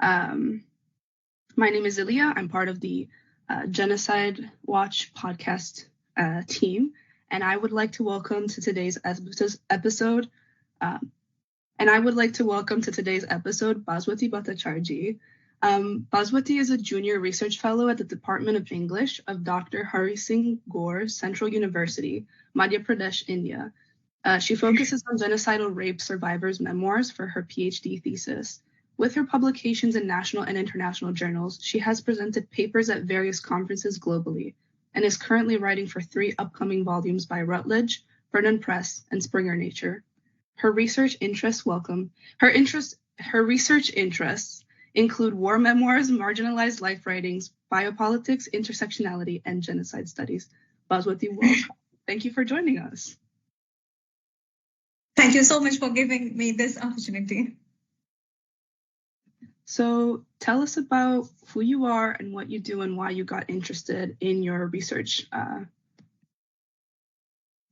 My name is Elia. I'm part of the Genocide Watch Podcast Team, and I would like to welcome to today's episode. Baswati Bhattacharjee. Baswati is a junior research fellow at the Department of English of Dr. Hari Singh Gaur Central University, Madhya Pradesh, India. She focuses on genocidal rape survivors' memoirs for her PhD thesis. With her publications in national and international journals, she has presented papers at various conferences globally and is currently writing for 3 upcoming volumes by Routledge, Vernon Press, and Springer Nature. Her research interests include war memoirs, marginalized life writings, biopolitics, intersectionality, and genocide studies. Baswati, welcome. Thank you for joining us. Thank you so much for giving me this opportunity. So tell us about who you are and what you do and why you got interested in your research.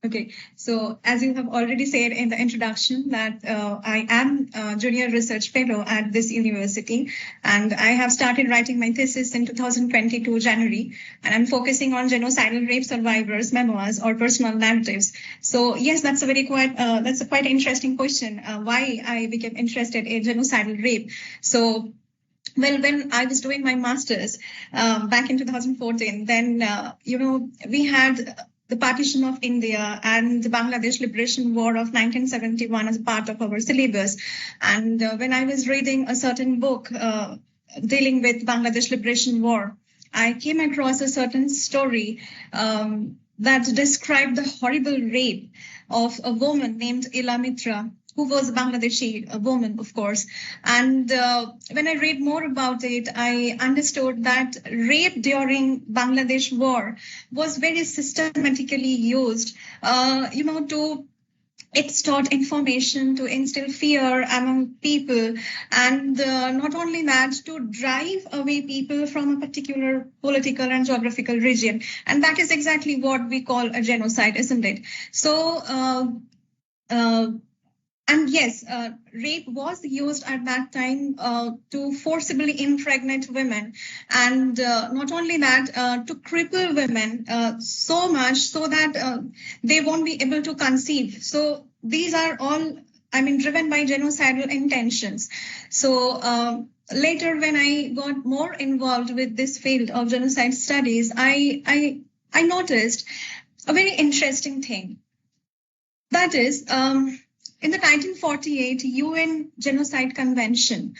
Okay, so as you have already said in the introduction that I am a junior research fellow at this university, and I have started writing my thesis in 2022 January, and I'm focusing on genocidal rape survivors' memoirs or personal narratives. So yes, that's a quite interesting question. Why I became interested in genocidal rape. So well, when I was doing my master's back in 2014, then we had the partition of India and the Bangladesh Liberation War of 1971 as part of our syllabus. And when I was reading a certain book dealing with Bangladesh Liberation War, I came across a certain story that described the horrible rape of a woman named Ila Mitra, who was a Bangladeshi woman, of course. And when I read more about it, I understood that rape during Bangladesh war was very systematically used, to extort information, to instill fear among people, and not only that, to drive away people from a particular political and geographical region. And that is exactly what we call a genocide, isn't it? So, and yes, rape was used at that time to forcibly impregnate women. And not only that, to cripple women so much so that they won't be able to conceive. So these are all, driven by genocidal intentions. So later, when I got more involved with this field of genocide studies, I noticed a very interesting thing. That is, in the 1948 UN Genocide Convention,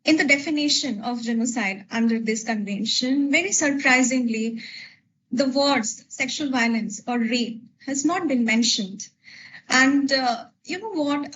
in the definition of genocide under this convention, very surprisingly, the words sexual violence or rape has not been mentioned. And you know what?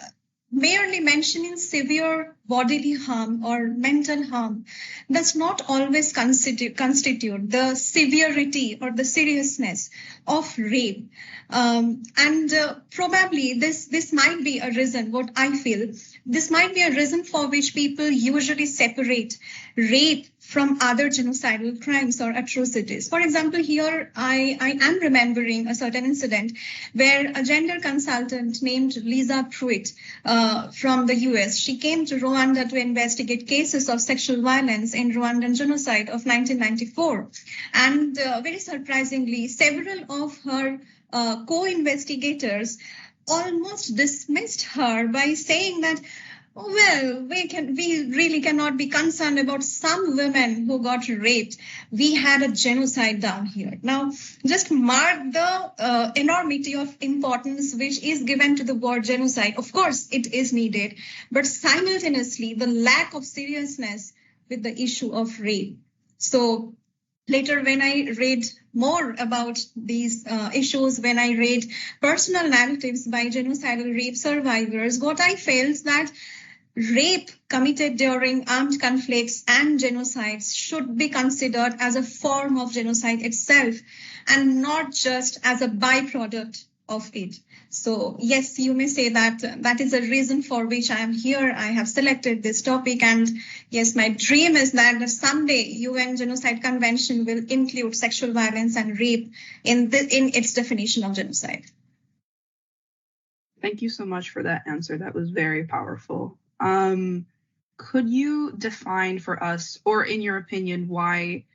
Merely mentioning severe bodily harm or mental harm does not always constitute the severity or the seriousness of rape. Probably this might be a reason, what I feel, this might be a reason for which people usually separate rape from other genocidal crimes or atrocities. For example, here I am remembering a certain incident where a gender consultant named Lisa Pruitt from the US, she came to Rwanda to investigate cases of sexual violence in Rwandan genocide of 1994. And very surprisingly, several of her co-investigators almost dismissed her by saying that, well, we really cannot be concerned about some women who got raped. We had a genocide down here. Now, just mark the enormity of importance which is given to the word genocide. Of course, it is needed, but simultaneously, the lack of seriousness with the issue of rape. So later, when I read more about these issues, when I read personal narratives by genocidal rape survivors, what I felt is that rape committed during armed conflicts and genocides should be considered as a form of genocide itself and not just as a byproduct of it. So yes, you may say that that is a reason for which I am here. I have selected this topic, and yes, my dream is that someday UN Genocide Convention will include sexual violence and rape in its definition of genocide. Thank you so much for that answer. That was very powerful. could you define for us, or in your opinion, why,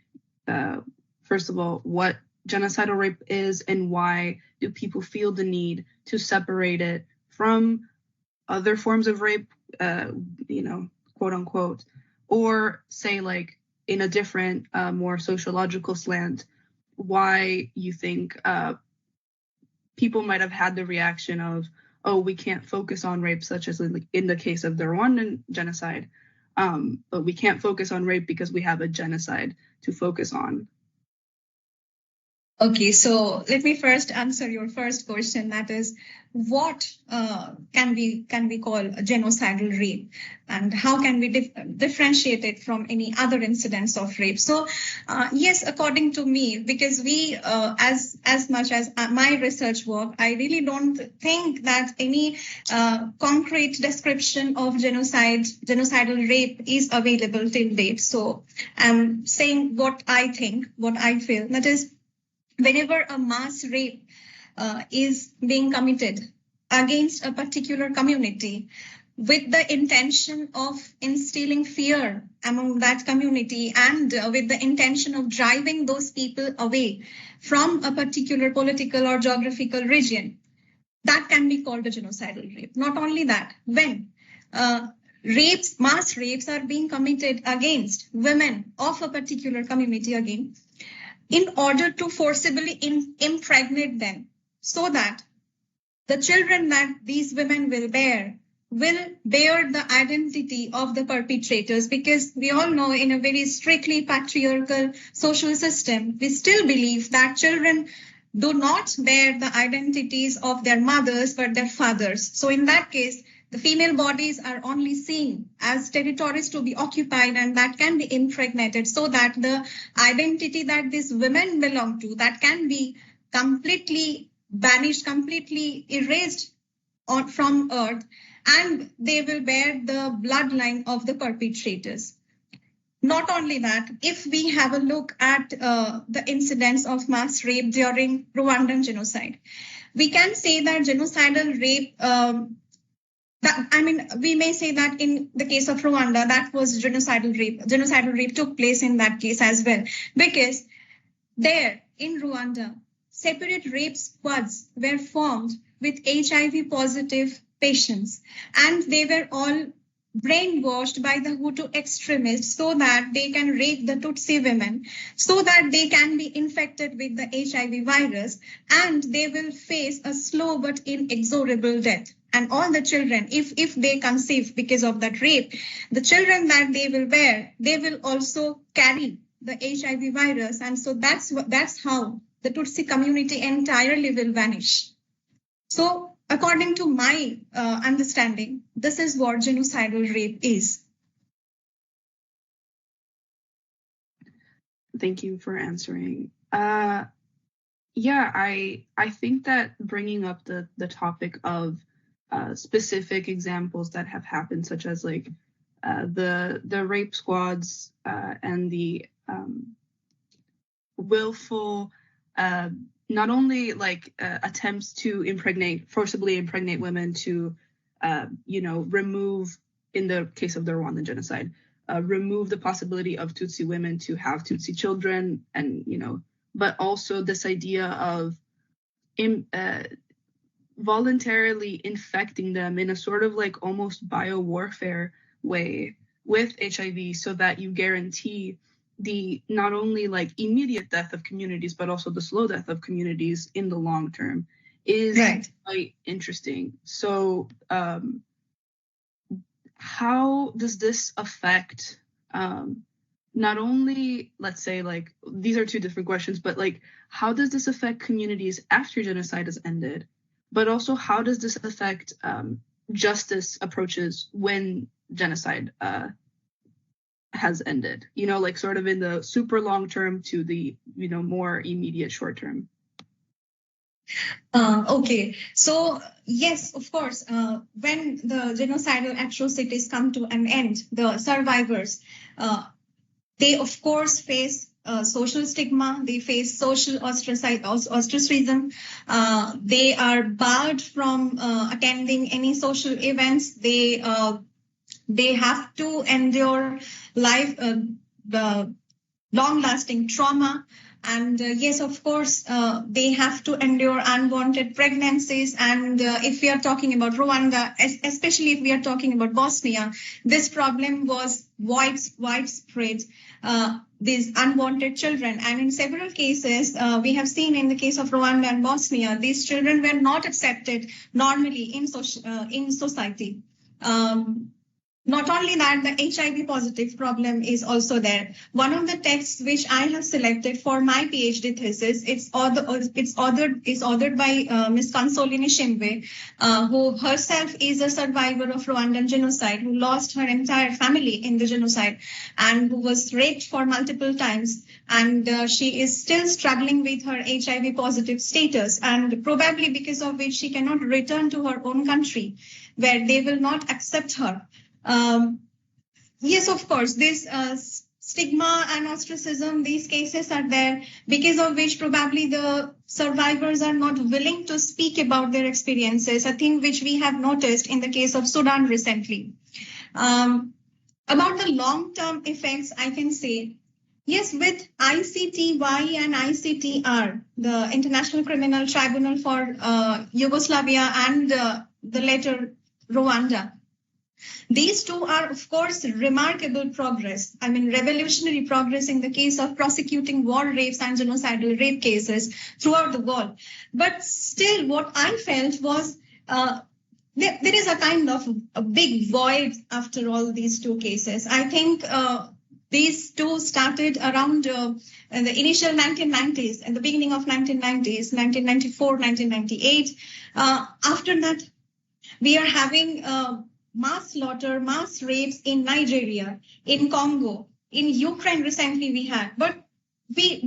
first of all, what genocidal rape is, and why do people feel the need to separate it from other forms of rape, quote unquote, or say like in a different, more sociological slant, why you think people might have had the reaction of, oh, we can't focus on rape, such as in the case of the Rwandan genocide, but we can't focus on rape because we have a genocide to focus on. Okay, so let me first answer your first question. That is, what can we call a genocidal rape, and how can we differentiate it from any other incidents of rape? So, yes, according to me, because we, as much as my research work, I really don't think that any concrete description of genocidal rape is available till date. So, I'm saying what I think, what I feel. That is, whenever a mass rape is being committed against a particular community with the intention of instilling fear among that community and with the intention of driving those people away from a particular political or geographical region, that can be called a genocidal rape. Not only that, when mass rapes are being committed against women of a particular community again, in order to forcibly impregnate them, so that the children that these women will bear the identity of the perpetrators, because we all know in a very strictly patriarchal social system, we still believe that children do not bear the identities of their mothers but their fathers. So in that case, the female bodies are only seen as territories to be occupied and that can be impregnated, so that the identity that these women belong to, that can be completely banished, completely erased from earth, and they will bear the bloodline of the perpetrators. Not only that, if we have a look at the incidents of mass rape during Rwandan genocide, we can say that genocidal rape, we may say that in the case of Rwanda, that was genocidal rape. Genocidal rape took place in that case as well, because there in Rwanda, separate rape squads were formed with HIV positive patients, and they were all brainwashed by the Hutu extremists so that they can rape the Tutsi women, so that they can be infected with the HIV virus, and they will face a slow but inexorable death. And all the children, if they conceive because of that rape, the children that they will bear, they will also carry the HIV virus. And so that's how the Tutsi community entirely will vanish. So according to my understanding, this is what genocidal rape is. Thank you for answering. I think that bringing up the topic of specific examples that have happened, such as like the rape squads and the willful, not only like attempts to forcibly impregnate women to, remove, in the case of the Rwandan genocide, remove the possibility of Tutsi women to have Tutsi children, and but also this idea of voluntarily infecting them in a sort of like almost biowarfare way with HIV, so that you guarantee the not only like immediate death of communities, but also the slow death of communities in the long term, is right. Quite interesting. So how does this affect not only, let's say, like, these are two different questions, but like, how does this affect communities after genocide has ended? But also, how does this affect justice approaches when genocide has ended? Like sort of in the super long term to the, more immediate short term. Okay, so yes, of course, when the genocidal atrocities come to an end, the survivors, they of course face social stigma, they face social ostracism, they are barred from attending any social events, they They have to endure the long-lasting trauma. And yes, of course, they have to endure unwanted pregnancies. And if we are talking about Rwanda, especially if we are talking about Bosnia, this problem was widespread, these unwanted children. And in several cases, we have seen in the case of Rwanda and Bosnia, these children were not accepted normally in society. Not only that, the HIV positive problem is also there. One of the texts which I have selected for my PhD thesis, it's authored by Ms. Consolini Shimbe, who herself is a survivor of Rwandan genocide, who lost her entire family in the genocide and who was raped for multiple times. And she is still struggling with her HIV positive status, and probably because of which she cannot return to her own country, where they will not accept her. Yes, of course, this stigma and ostracism, these cases are there, because of which probably the survivors are not willing to speak about their experiences, a thing which we have noticed in the case of Sudan recently. About the long-term effects, I can say, yes, with ICTY and ICTR, the International Criminal Tribunal for Yugoslavia and the later Rwanda, these two are, of course, remarkable progress. I mean, revolutionary progress in the case of prosecuting war rapes and genocidal rape cases throughout the world. But still, what I felt was there is a kind of a big void after all these two cases. I think these two started around in the initial 1990s, and the beginning of 1990s, 1994, 1998. After that, we are having mass slaughter, mass rapes in Nigeria, in Congo, in Ukraine recently we had, but we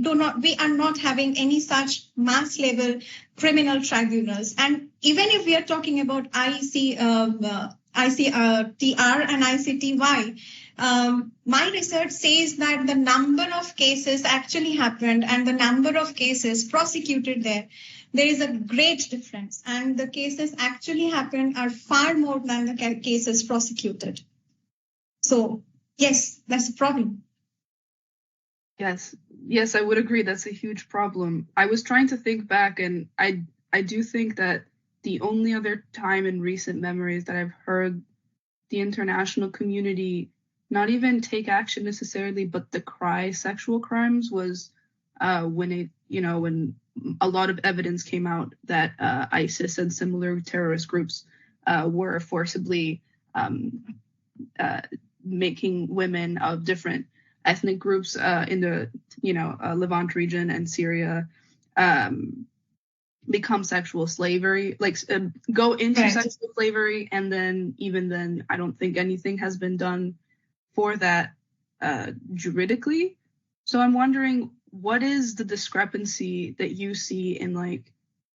are not having any such mass level criminal tribunals. And even if we are talking about ICTR and ICTY, my research says that the number of cases actually happened and the number of cases prosecuted there is a great difference, and the cases actually happened are far more than the cases prosecuted. So yes, that's a problem. Yes, I would agree. That's a huge problem. I was trying to think back, and I do think that the only other time in recent memories that I've heard the international community not even take action necessarily, but decry sexual crimes was when a lot of evidence came out that ISIS and similar terrorist groups were forcibly making women of different ethnic groups in the Levant region and Syria become sexual slavery, go into right. sexual slavery, and then I don't think anything has been done for that juridically. So I'm wondering, what is the discrepancy that you see in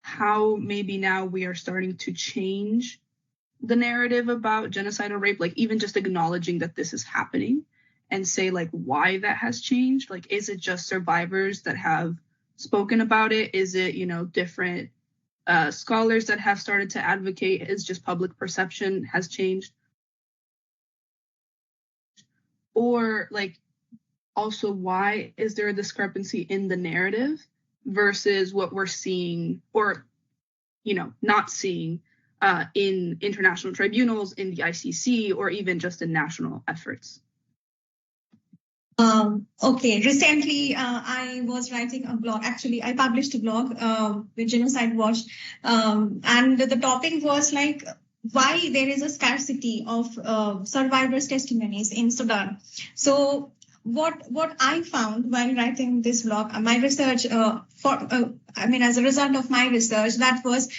how maybe now we are starting to change the narrative about genocidal rape, even just acknowledging that this is happening and say why that has changed? Is it just survivors that have spoken about it? Is it, different scholars that have started to advocate? Is just public perception has changed? Or also, why is there a discrepancy in the narrative versus what we're seeing or, not seeing in international tribunals, in the ICC, or even just in national efforts? Okay, recently I was writing a blog. Actually, I published a blog with Genocide Watch, and the topic was why there is a scarcity of survivors' testimonies in Sudan. So what I found while writing this blog, my research as a result of my research, that was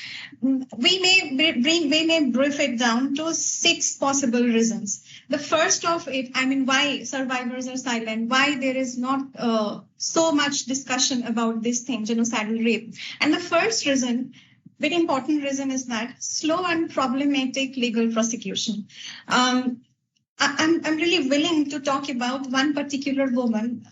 we may brief it down to 6 possible reasons. The first of it, why survivors are silent, why there is not so much discussion about this thing, genocidal rape. And the first reason, very important reason, is that slow and problematic legal prosecution. I'm really willing to talk about one particular woman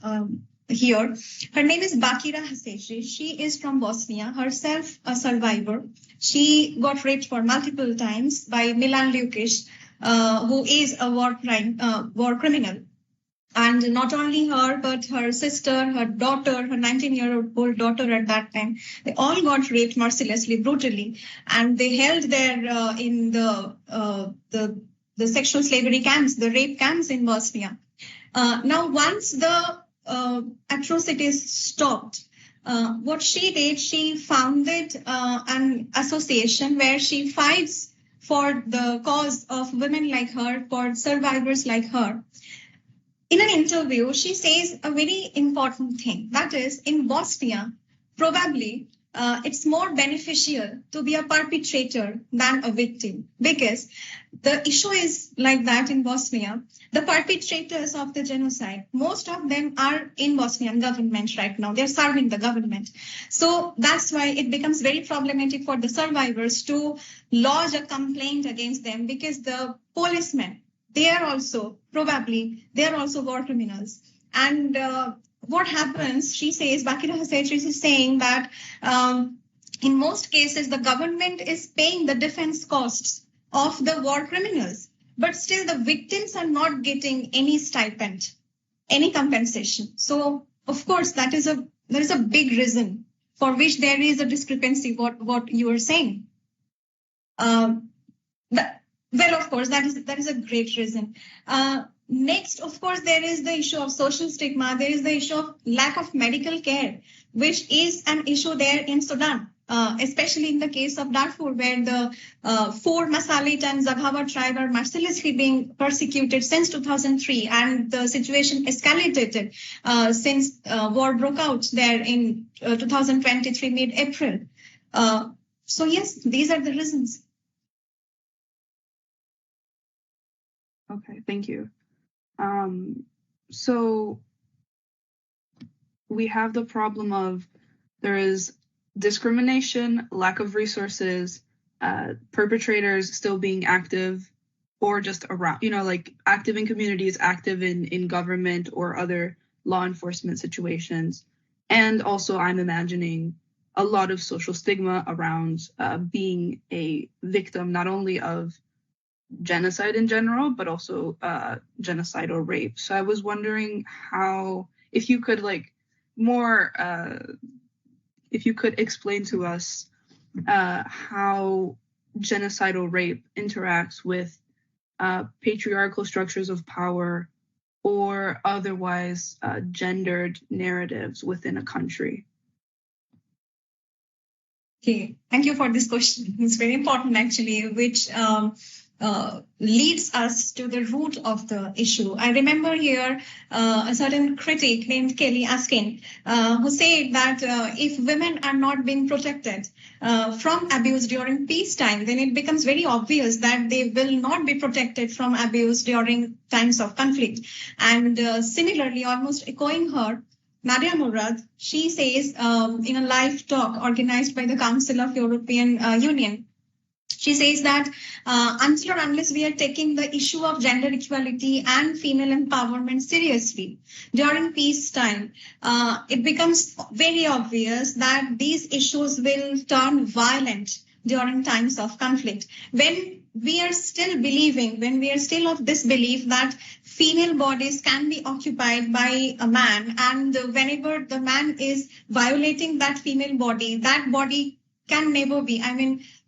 here. Her name is Bakira Haseshi. She is from Bosnia, herself a survivor. She got raped for multiple times by Milan Lukic, who is a war criminal. And not only her, but her sister, her daughter, her 19-year-old daughter at that time, they all got raped mercilessly, brutally, and they held there in the sexual slavery camps, the rape camps in Bosnia. Now, once the atrocities stopped, what she did, she founded an association where she fights for the cause of women like her, for survivors like her. In an interview, she says a very important thing. That is, in Bosnia, probably it's more beneficial to be a perpetrator than a victim, because the issue is like that in Bosnia. The perpetrators of the genocide, most of them are in Bosnian government right now. They're serving the government. So that's why it becomes very problematic for the survivors to lodge a complaint against them, because the policemen, they are also war criminals. And what happens, she says, Bakira Hasej is saying that in most cases, the government is paying the defense costs of the war criminals, but still the victims are not getting any stipend, any compensation. So, of course, there is a big reason for which there is a discrepancy, what you are saying. Well, of course, that is a great reason. Next, of course, there is the issue of social stigma. There is the issue of lack of medical care, which is an issue there in Sudan, especially in the case of Darfur, where the 4 Masalit and Zaghawa tribe are mercilessly being persecuted since 2003, and the situation escalated since war broke out there in 2023, mid-April. So yes, these are the reasons. Okay, thank you. So we have the problem of there is discrimination, lack of resources, perpetrators still being active or just around, like active in communities, active in government or other law enforcement situations. And also I'm imagining a lot of social stigma around being a victim, not only of genocide in general, but also genocidal rape. So I was wondering if you could explain to us how genocidal rape interacts with patriarchal structures of power or otherwise gendered narratives within a country. Okay, thank you for this question. It's very important, actually, which leads us to the root of the issue. I remember here a certain critic named Kelly Askin who said that if women are not being protected from abuse during peacetime, then it becomes very obvious that they will not be protected from abuse during times of conflict. And similarly, almost echoing her, Nadia Murad, she says in a live talk organized by the Council of European Union, she says that until or unless we are taking the issue of gender equality and female empowerment seriously during peacetime, it becomes very obvious that these issues will turn violent during times of conflict. When we are still of this belief that female bodies can be occupied by a man, and whenever the man is violating that female body, that body can never be,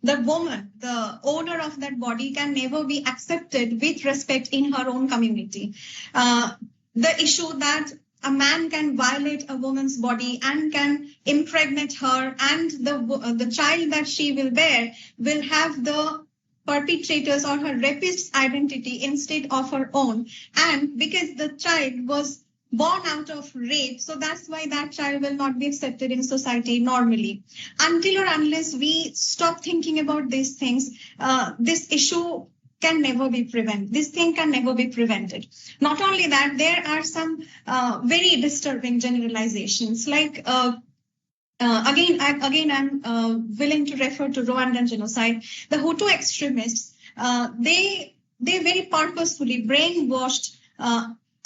the woman, the owner of that body can never be accepted with respect in her own community. The issue that a man can violate a woman's body and can impregnate her, and the child that she will bear will have the perpetrators or her rapist's identity instead of her own. And because the child was born out of rape, so that's why that child will not be accepted in society normally. Until or unless we stop thinking about these things, this issue can never be prevented. This thing can never be prevented. Not only that, there are some very disturbing generalizations. Like again, I'm willing to refer to Rwandan genocide. The Hutu extremists, they very purposefully brainwashed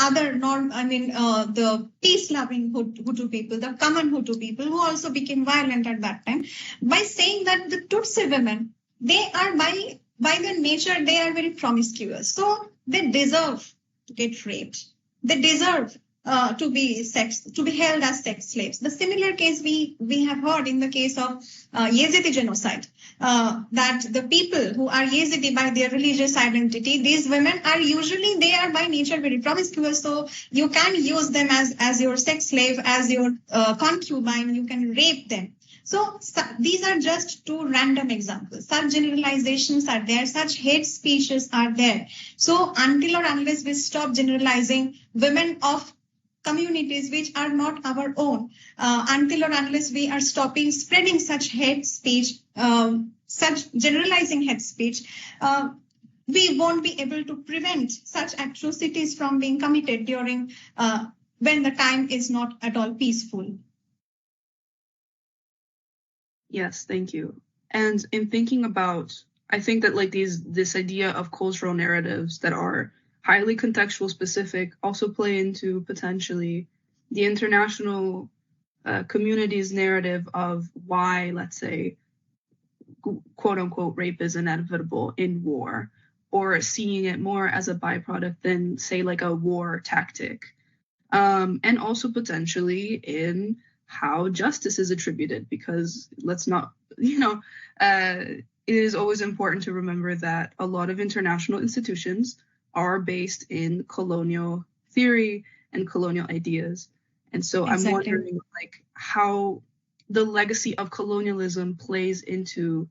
the peace-loving Hutu people, the common Hutu people, who also became violent at that time, by saying that the Tutsi women, they are by by their nature, they are very promiscuous. So they deserve to get raped. They deserve to be held as sex slaves. The similar case we have heard in the case of Yazidi genocide, that the people who are Yazidi by their religious identity, these women are usually, they are by nature very promiscuous. So you can use them as your sex slave, as your concubine. You can rape them. So these are just two random examples. Such generalizations are there. Such hate speeches are there. So until or unless we stop generalizing women of communities which are not our own, until or unless we are stopping spreading such hate speech, such generalizing hate speech, we won't be able to prevent such atrocities from being committed during when the time is not at all peaceful. Yes, thank you. And in thinking about, I think that like this idea of cultural narratives that are highly contextual specific also play into potentially the international community's narrative of why, let's say, quote unquote, rape is inevitable in war, or seeing it more as a byproduct than, say, like a war tactic. And also potentially in how justice is attributed, because let's not, it is always important to remember that a lot of international institutions are based in colonial theory and colonial ideas. And so exactly. I'm wondering like how the legacy of colonialism plays into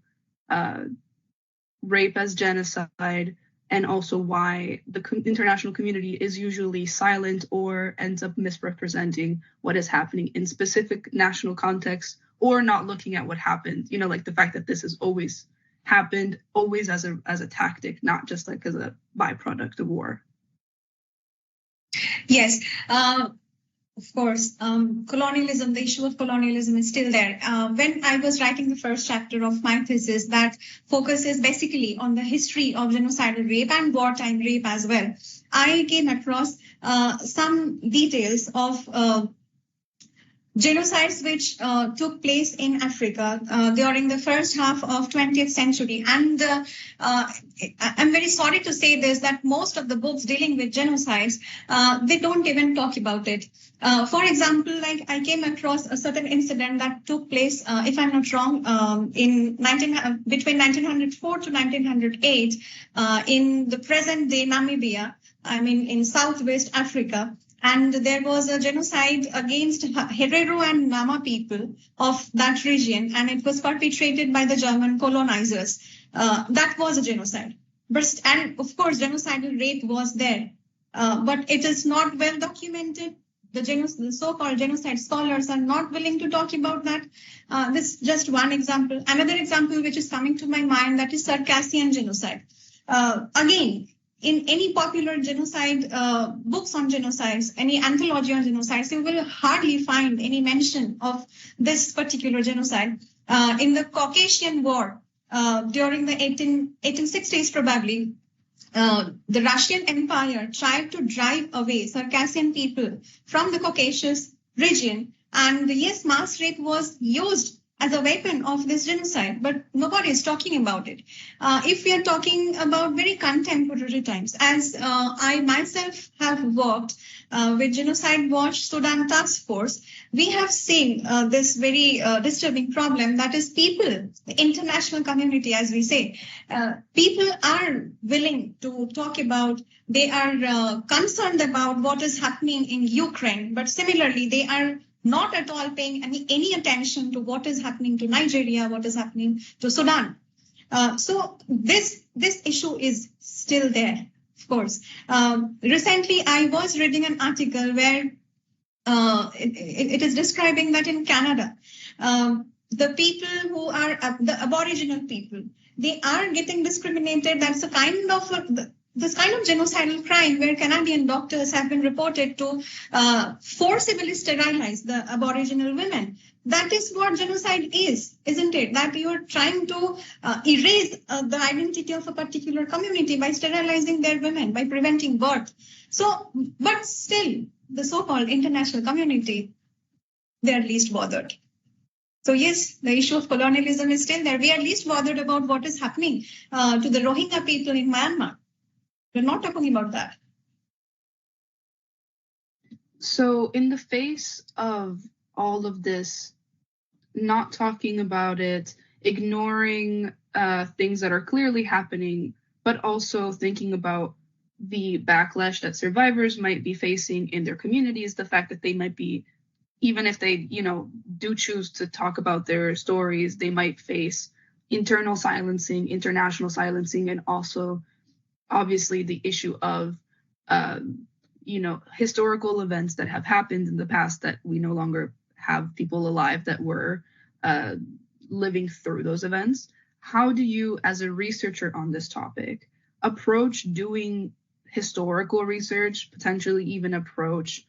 rape as genocide, and also why the international community is usually silent or ends up misrepresenting what is happening in specific national contexts, or not looking at what happened, like the fact that this has always happened, always as a tactic, not just like as a byproduct of war. Yes, of course, colonialism, the issue of colonialism is still there. When I was writing the first chapter of my thesis that focuses basically on the history of genocidal rape and wartime rape as well, I came across some details of genocides which took place in Africa during the first half of 20th century. And I'm very sorry to say this, that most of the books dealing with genocides, they don't even talk about it. For example, like I came across a certain incident that took place, if I'm not wrong, between 1904 to 1908 in the present day Namibia, in Southwest Africa. And there was a genocide against Herero and Nama people of that region, and it was perpetrated by the German colonizers. That was a genocide. And of course, genocidal rape was there, but it is not well documented. The so-called genocide scholars are not willing to talk about that. This is just one example. Another example which is coming to my mind, that is Circassian genocide. Again, in any popular genocide books on genocides, any anthology on genocides, you will hardly find any mention of this particular genocide. In the Caucasian War, during the 1860s probably, the Russian Empire tried to drive away Circassian people from the Caucasus region. And yes, mass rape was used as a weapon of this genocide, but nobody is talking about it. If we are talking about very contemporary times, as I myself have worked with Genocide Watch Sudan Task Force, we have seen this very disturbing problem, that is people, the international community, as we say, people are willing to talk about, they are concerned about what is happening in Ukraine, but similarly, they are not at all paying any attention to what is happening to Nigeria, what is happening to Sudan. So this issue is still there, of course. Recently, I was reading an article where it is describing that in Canada, the people who are the Aboriginal people, they are getting discriminated. That's a kind of this kind of genocidal crime where Canadian doctors have been reported to forcibly sterilize the Aboriginal women. That is what genocide is, isn't it? That you are trying to erase the identity of a particular community by sterilizing their women, by preventing birth. So, but still, the so-called international community, they are least bothered. So yes, the issue of colonialism is still there. We are least bothered about what is happening to the Rohingya people in Myanmar. We're not talking about that. So in the face of all of this, not talking about it, ignoring things that are clearly happening, but also thinking about the backlash that survivors might be facing in their communities, the fact that they might be, even if they, do choose to talk about their stories, they might face internal silencing, international silencing, and also obviously the issue of, historical events that have happened in the past that we no longer have people alive that were living through those events. How do you, as a researcher on this topic, approach doing historical research, potentially even approach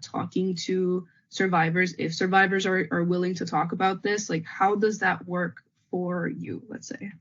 talking to survivors, if survivors are willing to talk about this? Like, how does that work for you, let's say?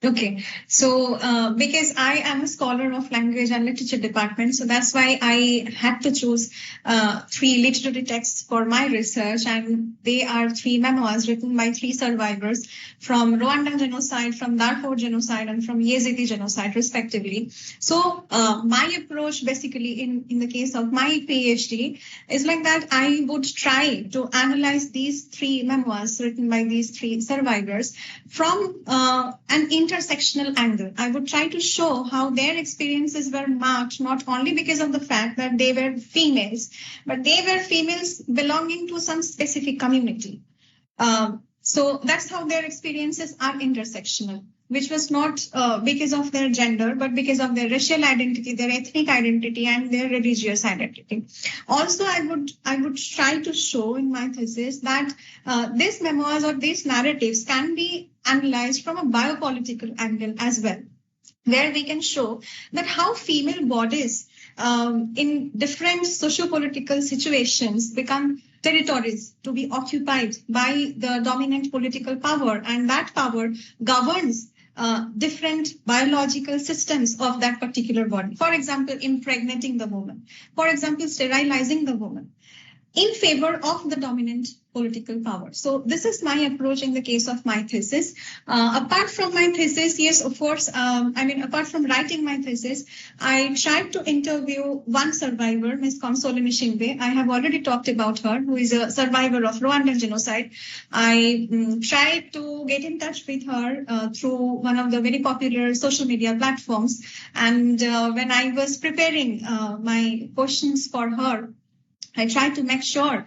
Okay, so because I am a scholar of language and literature department, so that's why I had to choose 3 literary texts for my research, and they are 3 memoirs written by 3 survivors from Rwandan genocide, from Darfur genocide, and from Yazidi genocide, respectively. So my approach, basically, in the case of my PhD, is like that. I would try to analyze these 3 memoirs written by these 3 survivors from an intersectional angle. I would try to show how their experiences were marked not only because of the fact that they were females, but they were females belonging to some specific community. So that's how their experiences are intersectional, which was not because of their gender, but because of their racial identity, their ethnic identity, and their religious identity. Also, I would try to show in my thesis that these memoirs or these narratives can be analyzed from a biopolitical angle as well, where we can show that how female bodies in different socio-political situations become territories to be occupied by the dominant political power, and that power governs different biological systems of that particular body. For example, impregnating the woman. For example, sterilizing the woman in favor of the dominant political power. So this is my approach in the case of my thesis. Apart from my thesis, yes, of course, apart from writing my thesis, I tried to interview one survivor, Ms. Console Nishimbe. I have already talked about her, who is a survivor of Rwandan genocide. I tried to get in touch with her through one of the very popular social media platforms. And when I was preparing my questions for her, I try to make sure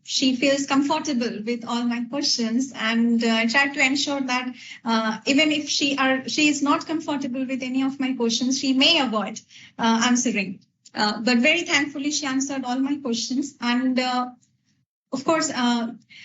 she feels comfortable with all my questions, and I try to ensure that even if she is not comfortable with any of my questions, she may avoid answering. But very thankfully, she answered all my questions, and of course,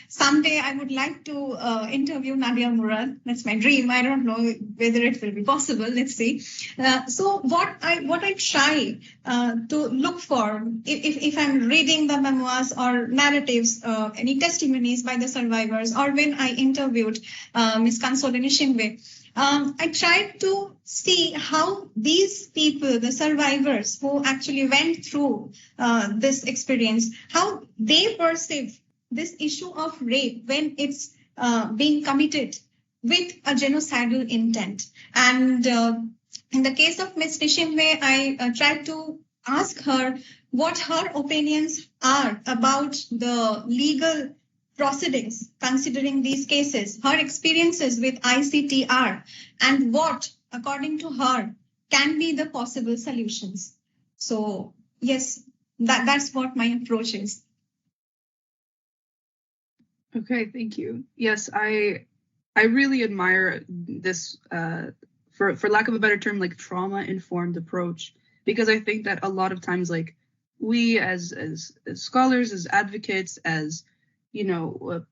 someday I would like to interview Nadia Murad. That's my dream. I don't know whether it will be possible. Let's see. So what I try to look for, if I'm reading the memoirs or narratives, any testimonies by the survivors, or when I interviewed Ms. Console Nishimbe, I tried to see how these people, the survivors who actually went through this experience, how they perceive this issue of rape when it's being committed with a genocidal intent. And in the case of Ms. Nishimbe, I tried to ask her what her opinions are about the legal proceedings considering these cases, her experiences with ICTR, and what, according to her, can be the possible solutions. So yes, that's what my approach is. Okay, thank you. Yes, I really admire this, for lack of a better term, like trauma-informed approach, because I think that a lot of times, like, we as scholars, as advocates, as human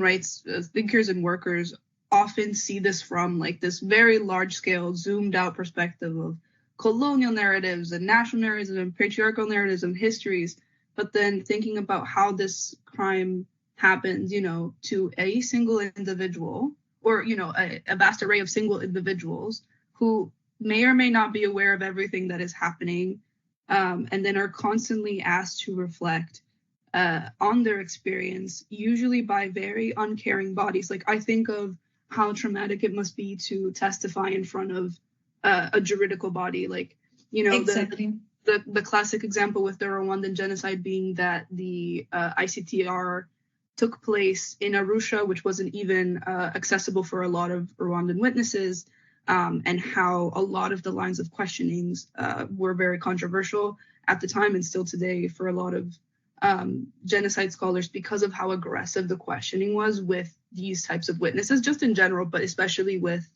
rights thinkers and workers often see this from like this very large scale, zoomed out perspective of colonial narratives and national narratives and patriarchal narratives and histories. But then thinking about how this crime happens, to a single individual, or, a vast array of single individuals who may or may not be aware of everything that is happening, and then are constantly asked to reflect on their experience, usually by very uncaring bodies. Like, I think of how traumatic it must be to testify in front of a juridical body. Like, you know, Exactly. the classic example with the Rwandan genocide being that the ICTR took place in Arusha, which wasn't even accessible for a lot of Rwandan witnesses, and how a lot of the lines of questionings were very controversial at the time and still today for a lot of genocide scholars because of how aggressive the questioning was with these types of witnesses, just in general, but especially with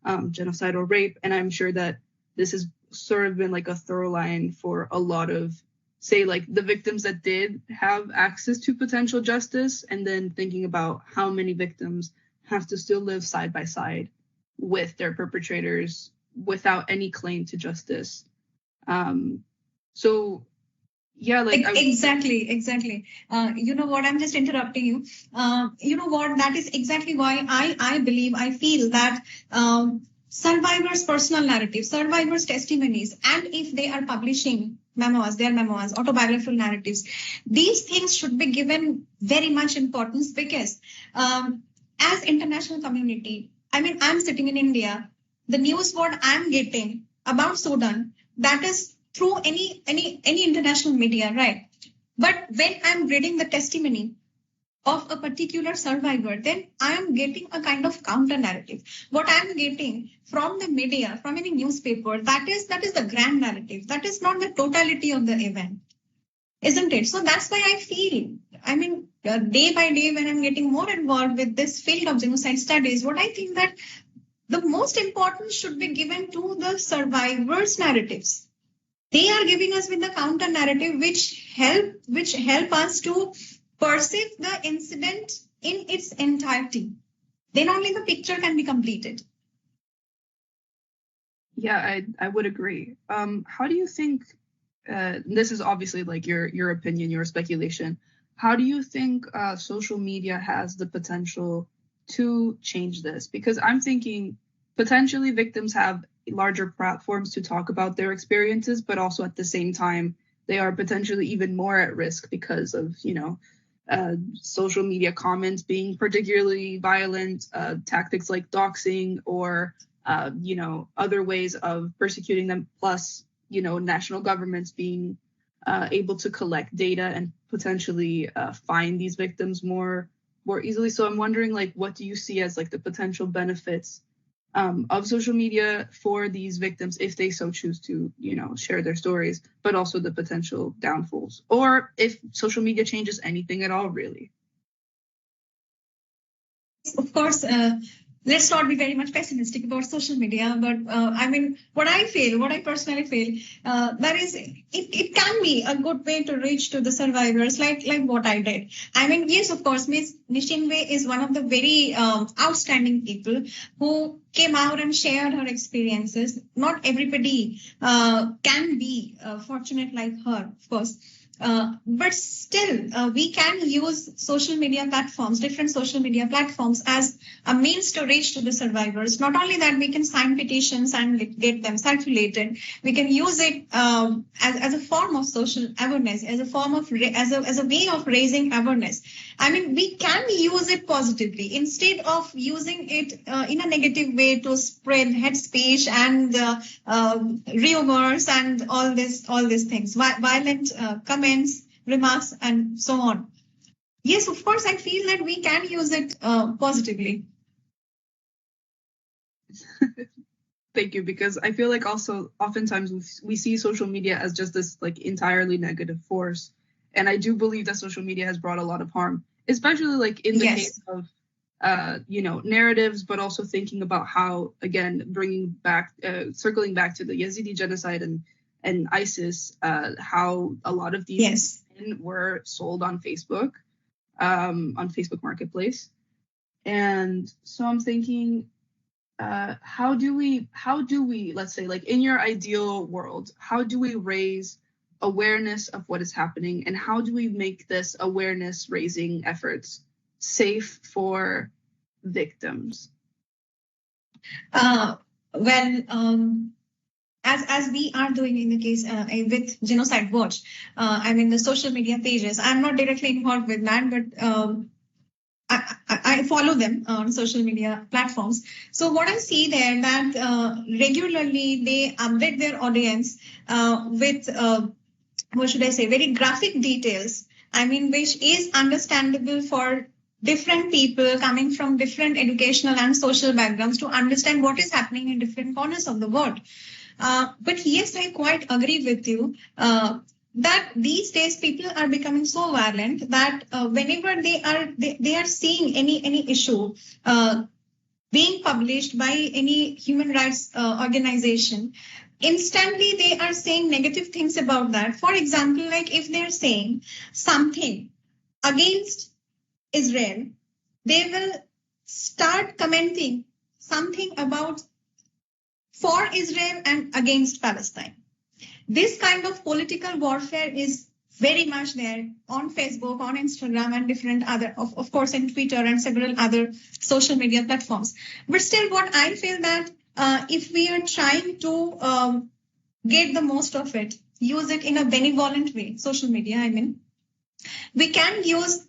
genocidal rape. And I'm sure that this has sort of been like a thorough line for a lot of, say, like the victims that did have access to potential justice, and then thinking about how many victims have to still live side by side with their perpetrators without any claim to justice. So yeah, like exactly. You know what? I'm just interrupting you. You know what? That is exactly why I feel that survivors' personal narratives, survivors' testimonies, and if they are publishing memoirs, their memoirs, autobiographical narratives, these things should be given very much importance because as international community, I mean, I'm sitting in India. The news what I'm getting about Sudan, that is through any international media, right? But when I'm reading the testimony of a particular survivor, then I am getting a kind of counter narrative. What I'm getting from the media, from any newspaper, that is the grand narrative. That is not the totality of the event, isn't it? So that's why I feel, I mean, day by day, when I'm getting more involved with this field of genocide studies, what I think that the most importance should be given to the survivors' narratives. They are giving us with the counter narrative, which help us to perceive the incident in its entirety. Then only the picture can be completed. Yeah, I would agree. How do you think, this is obviously like your opinion, your speculation. How do you think social media has the potential to change this? Because I'm thinking potentially victims have larger platforms to talk about their experiences, but also at the same time, they are potentially even more at risk because of, you know, social media comments being particularly violent, tactics like doxing or, you know, other ways of persecuting them, plus, you know, national governments being able to collect data and potentially find these victims more easily. So I'm wondering, like, what do you see as like the potential benefits of social media for these victims if they so choose to, you know, share their stories, but also the potential downfalls, or if social media changes anything at all, really? Of course, let's not be very much pessimistic about social media, but I mean, what I personally feel, that is, it can be a good way to reach to the survivors, like what I did. I mean, yes, of course, Miss Nishinwe is one of the very outstanding people who came out and shared her experiences. Not everybody can be fortunate like her, of course. But still, we can use social media platforms, different social media platforms, as a means to reach to the survivors. Not only that, we can sign petitions and get them circulated. We can use it as a form of social awareness, as a form of as a way of raising awareness. I mean, we can use it positively instead of using it in a negative way to spread hate speech and rumors and all these things, violent comments, remarks, and so on. Yes, of course, I feel that we can use it positively. Thank you, because I feel like also oftentimes we see social media as just this like entirely negative force. And I do believe that social media has brought a lot of harm, especially like in the case of, you know, narratives, but also thinking about how, again, circling back to the Yazidi genocide and ISIS, how a lot of these men were sold on Facebook Marketplace. And so I'm thinking, how do we, let's say, like in your ideal world, how do we raise awareness of what is happening, and how do we make this awareness raising efforts safe for victims? Well, as we are doing in the case with Genocide Watch, the social media pages. I'm not directly involved with that, but I follow them on social media platforms. So what I see there that regularly they update their audience with what should I say, very graphic details. Which is understandable for different people coming from different educational and social backgrounds to understand what is happening in different corners of the world. But yes, I quite agree with you that these days people are becoming so violent that whenever they are seeing any issue being published by any human rights organization, instantly they are saying negative things about that. For example, like if they're saying something against Israel, they will start commenting something about for Israel and against Palestine. This kind of political warfare is very much there on Facebook, on Instagram, and different other, of course, in Twitter and several other social media platforms. But still, what I feel that if we are trying to get the most of it, use it in a benevolent way, social media, we can use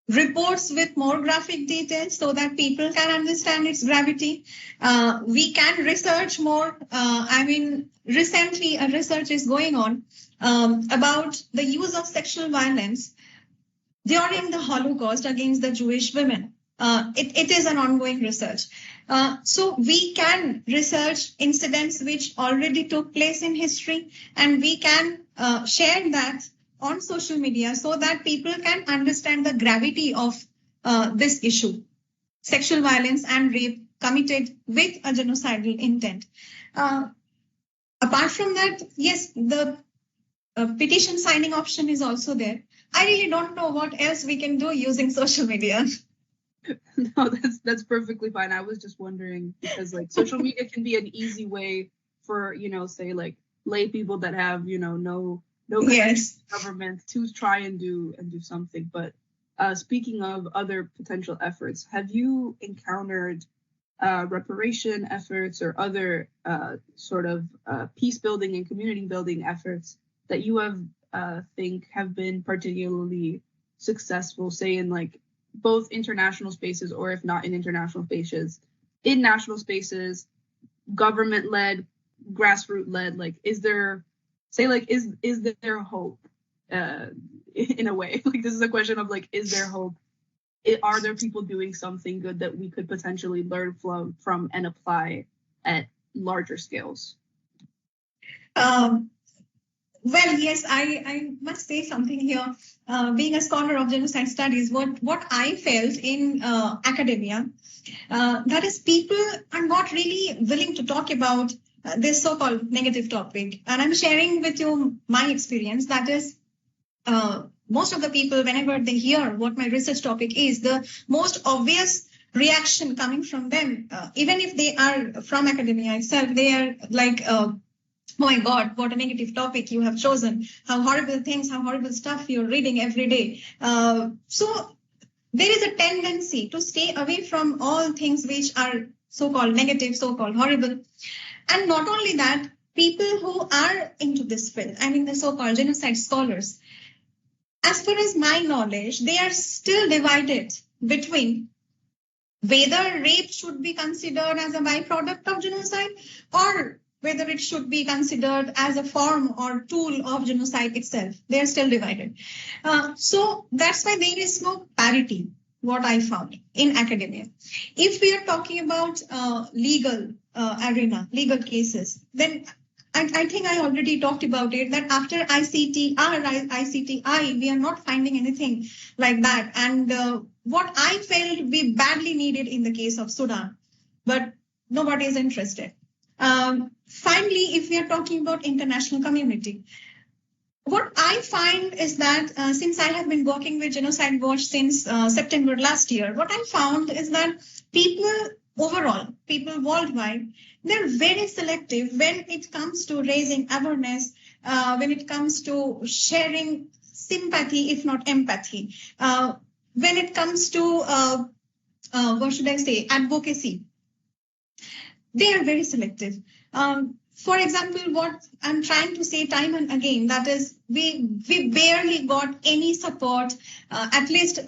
reports with more graphic details so that people can understand its gravity. We can research more. Recently a research is going on about the use of sexual violence during the Holocaust against the Jewish women. It is an ongoing research. So we can research incidents which already took place in history, and we can share that on social media so that people can understand the gravity of this issue, sexual violence and rape committed with a genocidal intent. Apart from that, yes, the petition signing option is also there. I really don't know what else we can do using social media. No, that's perfectly fine. I was just wondering because like social media can be an easy way for, say like lay people that have, no Yes. government to try and do something. But speaking of other potential efforts, have you encountered reparation efforts or other sort of peace building and community building efforts that you think have been particularly successful, say in like both international spaces or if not in international spaces, in national spaces, government-led, grassroots-led? Like, is there hope in a way? Like, this is a question of like, is there hope? Are there people doing something good that we could potentially learn from and apply at larger scales? Well, yes, I must say something here. Being a scholar of genocide studies, what I felt in academia, that is people are not really willing to talk about this so-called negative topic. And I'm sharing with you my experience. That is, most of the people, whenever they hear what my research topic is, the most obvious reaction coming from them, even if they are from academia itself, they are like, oh my God, what a negative topic you have chosen. How horrible things, how horrible stuff you're reading every day. So there is a tendency to stay away from all things which are so-called negative, so-called horrible. And not only that, people who are into this field, the so-called genocide scholars, as far as my knowledge, they are still divided between whether rape should be considered as a byproduct of genocide or whether it should be considered as a form or tool of genocide itself. They are still divided. So that's why there is no parity, what I found in academia. If we are talking about legal arena, legal cases, then I think I already talked about it, that after ICTI, we are not finding anything like that. And what I felt we badly needed in the case of Sudan, but nobody is interested. Finally, if we are talking about international community, what I find is that since I have been working with Genocide Watch since September last year, what I found is that people worldwide, they're very selective when it comes to raising awareness, when it comes to sharing sympathy, if not empathy, when it comes to, advocacy. They are very selective. for example, what I'm trying to say time and again, that is, we barely got any support, at least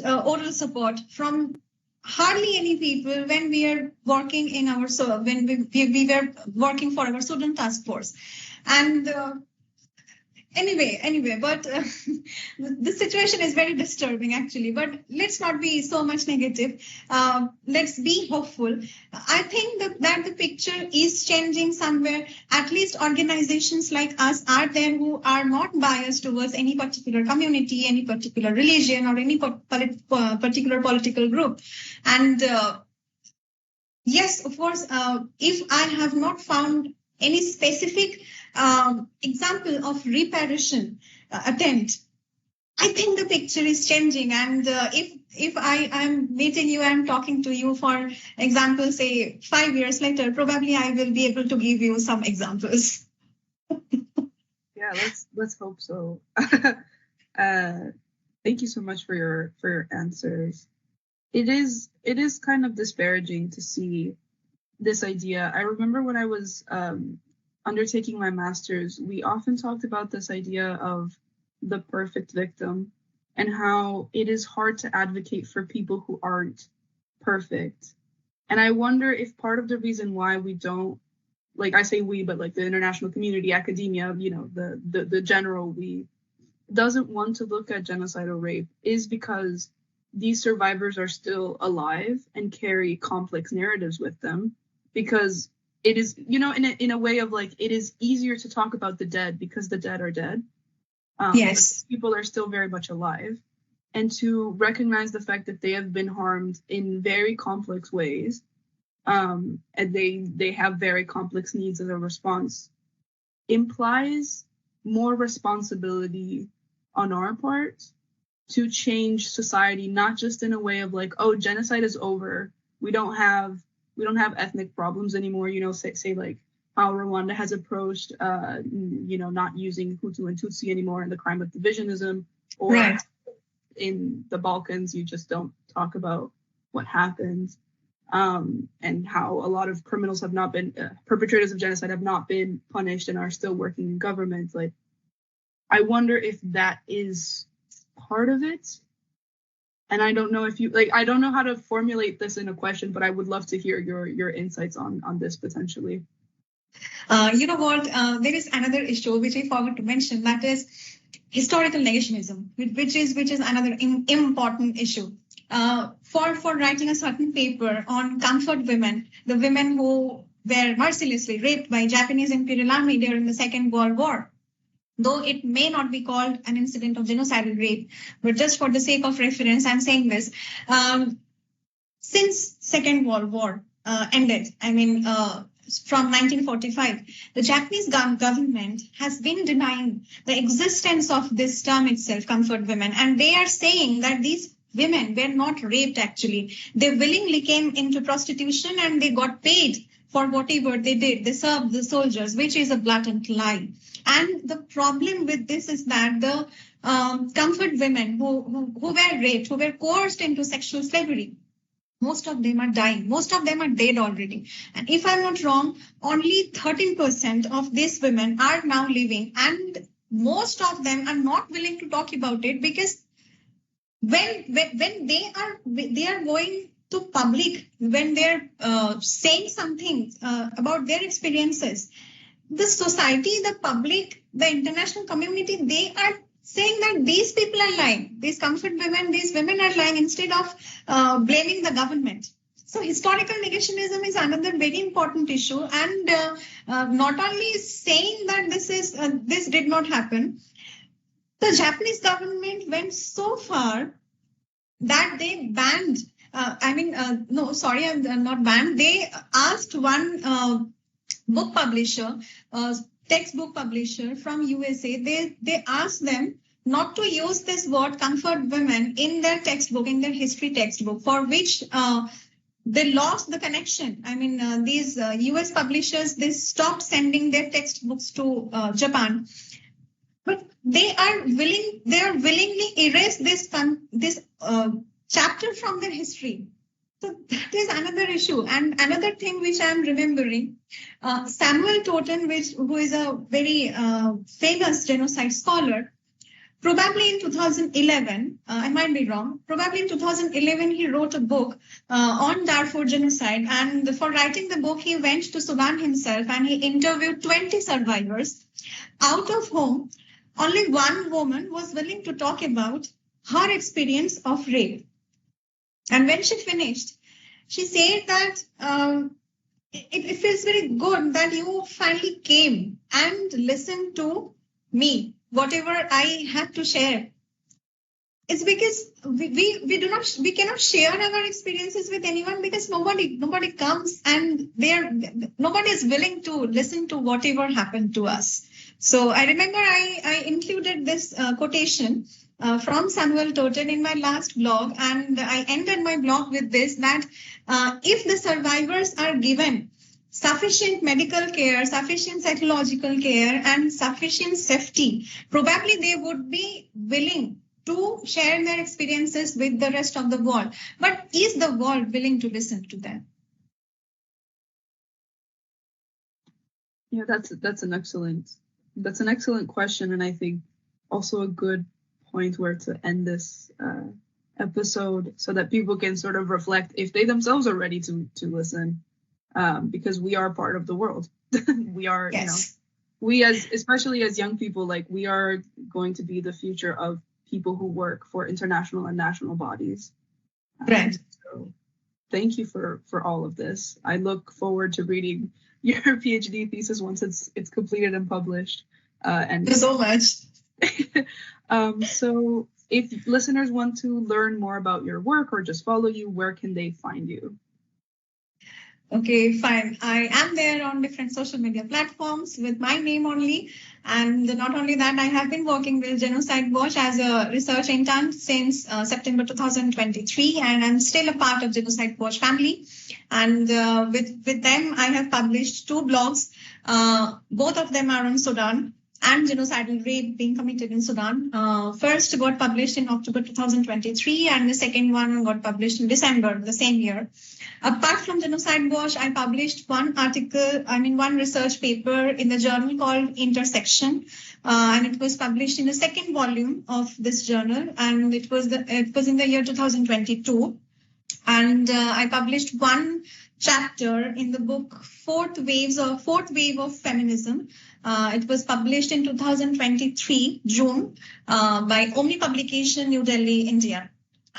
oral support from hardly any people when we are working in our when we were working for our student task force. And Anyway, but the situation is very disturbing actually. But let's not be so much negative. Let's be hopeful. I think that the picture is changing somewhere. At least organizations like us are there who are not biased towards any particular community, any particular religion, or any particular political group. And yes, of course, if I have not found any specific example of reparation attempt, I think the picture is changing. And if I'm meeting you, I'm talking to you, for example, say 5 years later, probably I will be able to give you some examples. Yeah, let's hope so. Thank you so much for your answers. It is kind of disparaging to see this idea. I remember when I was undertaking my master's, we often talked about this idea of the perfect victim and how it is hard to advocate for people who aren't perfect. And I wonder if part of the reason why we don't, like I say we, but like the international community, academia, the general we, doesn't want to look at genocidal rape is because these survivors are still alive and carry complex narratives with them, because it is, in a way of like, it is easier to talk about the dead because the dead are dead. Yes. People are still very much alive. And to recognize the fact that they have been harmed in very complex ways, and they have very complex needs as a response, implies more responsibility on our part to change society, not just in a way of like, oh, genocide is over. We don't have ethnic problems anymore, say like how Rwanda has approached, not using Hutu and Tutsi anymore in the crime of divisionism, or right. In the Balkans, you just don't talk about what happens, and how a lot of criminals have not been, perpetrators of genocide have not been punished and are still working in government. Like, I wonder if that is part of it. And I don't know if I don't know how to formulate this in a question, but I would love to hear your insights on this potentially. You know what? There is another issue which I forgot to mention, that is historical negationism, which is another important issue. For writing a certain paper on comfort women, the women who were mercilessly raped by Japanese Imperial Army during the Second World War. Though it may not be called an incident of genocidal rape, but just for the sake of reference, I'm saying this. Since Second World War ended, from 1945, the Japanese government has been denying the existence of this term itself, comfort women. And they are saying that these women were not raped actually. They willingly came into prostitution and they got paid for whatever they did. They served the soldiers, which is a blatant lie. And the problem with this is that the comfort women who were raped, who were coerced into sexual slavery, most of them are dying. Most of them are dead already. And if I'm not wrong, only 13% of these women are now living. And most of them are not willing to talk about it, because when they are going to public, when they're saying something about their experiences, the society, the public, the international community, they are saying that these people are lying. These comfort women, these women are lying, instead of blaming the government. So historical negationism is another very important issue. And not only saying that this did not happen, the Japanese government went so far that they banned, not banned. They asked one book publisher, textbook publisher from USA, they asked them not to use this word comfort women in their textbook, in their history textbook, for which they lost the connection. These US publishers, they stopped sending their textbooks to Japan. But they willingly erase this chapter from their history. So that is another issue. And another thing which I'm remembering, Samuel Totten, who is a very famous genocide scholar, probably in 2011, I might be wrong, probably in 2011, he wrote a book on Darfur genocide. And for writing the book, he went to Sudan himself and he interviewed 20 survivors, out of whom only one woman was willing to talk about her experience of rape. And when she finished, she said that it feels very good that you finally came and listened to me, whatever I had to share. It's because we cannot share our experiences with anyone because nobody comes and nobody is willing to listen to whatever happened to us. So I remember I included this quotation from Samuel Totten in my last blog, and I ended my blog with this, that if the survivors are given sufficient medical care, sufficient psychological care, and sufficient safety, probably they would be willing to share their experiences with the rest of the world. But is the world willing to listen to them? Yeah, that's an excellent question, and I think also a good point where to end this episode so that people can sort of reflect if they themselves are ready to listen, because we are part of the world. We are, yes. We especially as young people, like we are going to be the future of people who work for international and national bodies. Right. So thank you for all of this. I look forward to reading your PhD thesis once it's completed and published. Thank you so much. So if listeners want to learn more about your work or just follow you, where can they find you? Okay, fine. I am there on different social media platforms with my name only. And not only that, I have been working with Genocide Watch as a research intern since September 2023, and I'm still a part of Genocide Watch family. And with them, I have published 2 blogs. Both of them are on Sudan and genocidal rape being committed in Sudan. First got published in October 2023, and the second one got published in December the same year. Apart from Genocide Watch, I published one research paper in the journal called Intersection, and it was published in the second volume of this journal, and it was in the year 2022. And I published one chapter in the book Fourth Wave of Feminism. It was published in 2023 June by Omni Publication, New Delhi, India.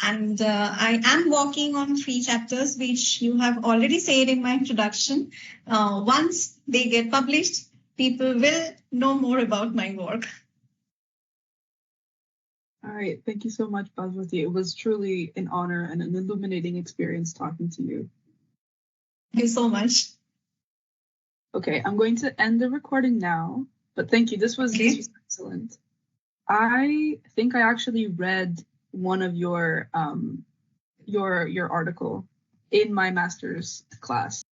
And I am working on 3 chapters, which you have already said in my introduction. Once they get published, people will know more about my work. All right. Thank you so much, Baswati. It was truly an honor and an illuminating experience talking to you. Thank you so much. Okay, I'm going to end the recording now, but thank you. This was excellent. I think I actually read one of your article in my master's class.